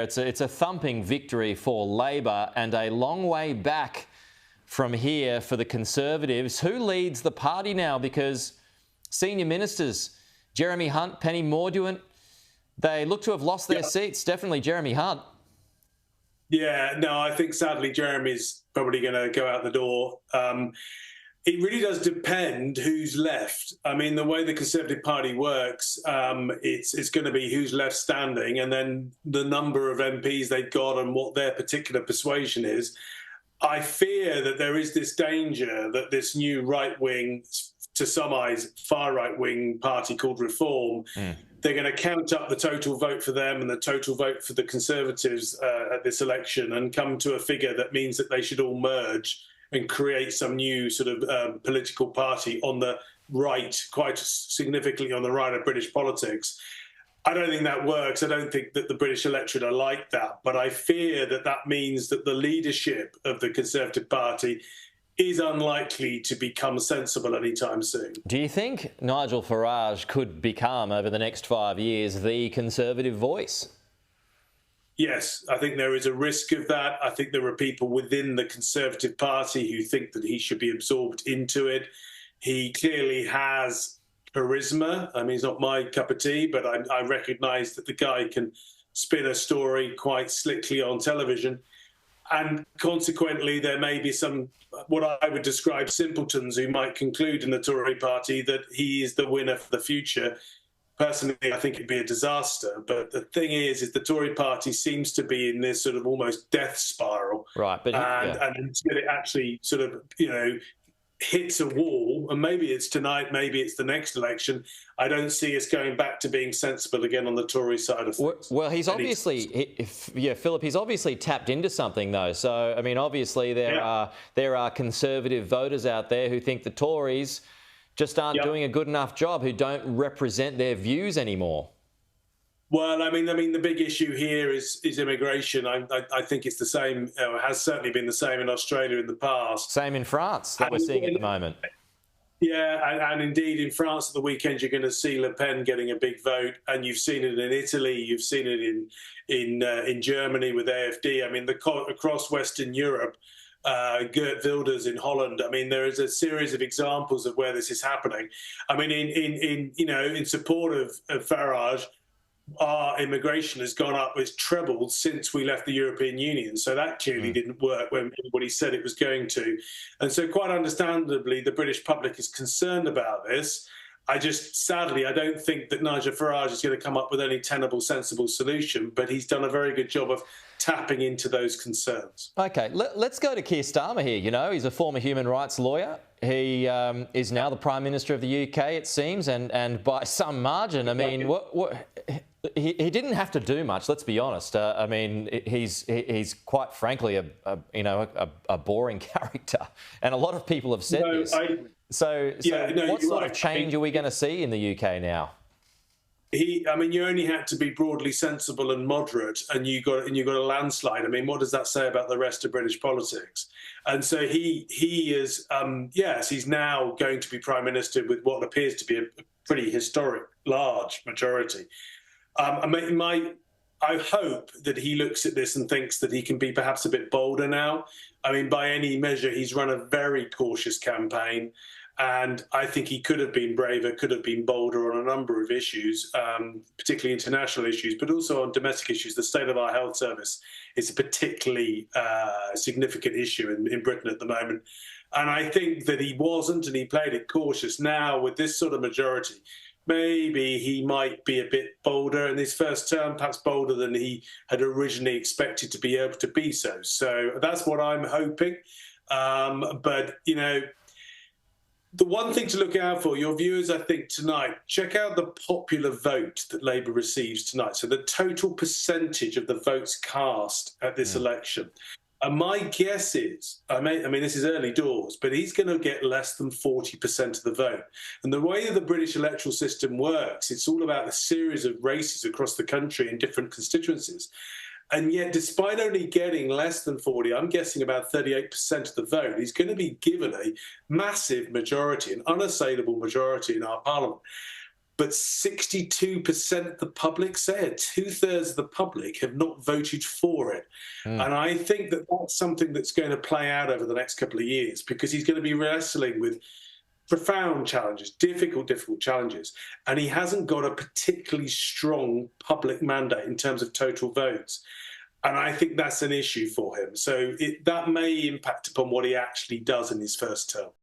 It's a thumping victory for Labor and a long way back from here for the Conservatives. Who leads the party now? Because senior ministers, Jeremy Hunt, Penny Mordaunt, they look to have lost their seats. Definitely Jeremy Hunt. Yeah, no, I think sadly Jeremy's probably going to go out the door. It really does depend who's left. I mean, the way the Conservative Party works, it's going to be who's left standing and then the number of MPs they've got and what their particular persuasion is. I fear that there is this danger that this new right-wing, to some eyes, far right-wing party called Reform, they're going to count up the total vote for them and the total vote for the Conservatives at this election and come to a figure that means that they should all merge and create some new sort of political party on the right, quite significantly on the right of British politics. I don't think that works. I don't think that the British electorate are like that. But I fear that that means that the leadership of the Conservative Party is unlikely to become sensible anytime soon. Do you think Nigel Farage could become, over the next 5 years, the Conservative voice? Yes, I think there is a risk of that. I think there are people within the Conservative Party who think that he should be absorbed into it. He clearly has charisma. I mean, he's not my cup of tea, but I recognise that the guy can spin a story quite slickly on television. And consequently, there may be some, what I would describe, simpletons who might conclude in the Tory party that he is the winner for the future. Personally, I think it'd be a disaster. But the thing is the Tory party seems to be in this sort of almost death spiral. Right. But and until it actually sort of, hits a wall, and maybe it's tonight, maybe it's the next election, I don't see us going back to being sensible again on the Tory side of things. Well, he's obviously, Phillip, he's obviously tapped into something, though. So, I mean, obviously there are Conservative voters out there who think the Tories just aren't doing a good enough job, who don't represent their views anymore. Well, I mean, the big issue here is immigration. I think it's the same, has certainly been the same in Australia in the past. Same in France that we're seeing at the moment. Yeah, and indeed in France at the weekend you're going to see Le Pen getting a big vote, and you've seen it in Italy, you've seen it in Germany with AfD. I mean, across Western Europe, Geert Wilders in Holland. I mean, there is a series of examples of where this is happening. I mean, in support of Farage, our immigration has gone up, it's trebled since we left the European Union. So that clearly didn't work when everybody said it was going to. And so quite understandably, the British public is concerned about this. Sadly, I don't think that Nigel Farage is going to come up with any tenable, sensible solution, but he's done a very good job of tapping into those concerns. OK, let's go to Keir Starmer here. He's a former human rights lawyer. He is now the Prime Minister of the UK, it seems, and by some margin. I mean, he didn't have to do much, let's be honest. I mean, he's quite frankly a boring character, and a lot of people have said this. What sort of change are we going to see in the UK now? You only had to be broadly sensible and moderate, and you got a landslide. I mean, what does that say about the rest of British politics? And so he is, he's now going to be Prime Minister with what appears to be a pretty historic, large majority. I hope that he looks at this and thinks that he can be perhaps a bit bolder now. I mean, by any measure, he's run a very cautious campaign. And I think he could have been braver, could have been bolder on a number of issues, particularly international issues, but also on domestic issues. The state of our health service is a particularly significant issue in Britain at the moment. And I think that he wasn't, and he played it cautious. Now, with this sort of majority, maybe he might be a bit bolder in his first term, perhaps bolder than he had originally expected to be able to be so. So that's what I'm hoping. The one thing to look out for, your viewers, I think, tonight, check out the popular vote that Labour receives tonight. So the total percentage of the votes cast at this election. And my guess is, this is early doors, but he's going to get less than 40% of the vote. And the way that the British electoral system works, it's all about a series of races across the country in different constituencies. And yet, despite only getting less than 40, I'm guessing about 38% of the vote, he's going to be given a massive majority, an unassailable majority in our parliament. but 62% of the public say it. 2/3 of the public have not voted for it. And I think that that's something that's going to play out over the next couple of years, because he's going to be wrestling with profound challenges, difficult challenges. And he hasn't got a particularly strong public mandate in terms of total votes. And I think that's an issue for him. So that may impact upon what he actually does in his first term.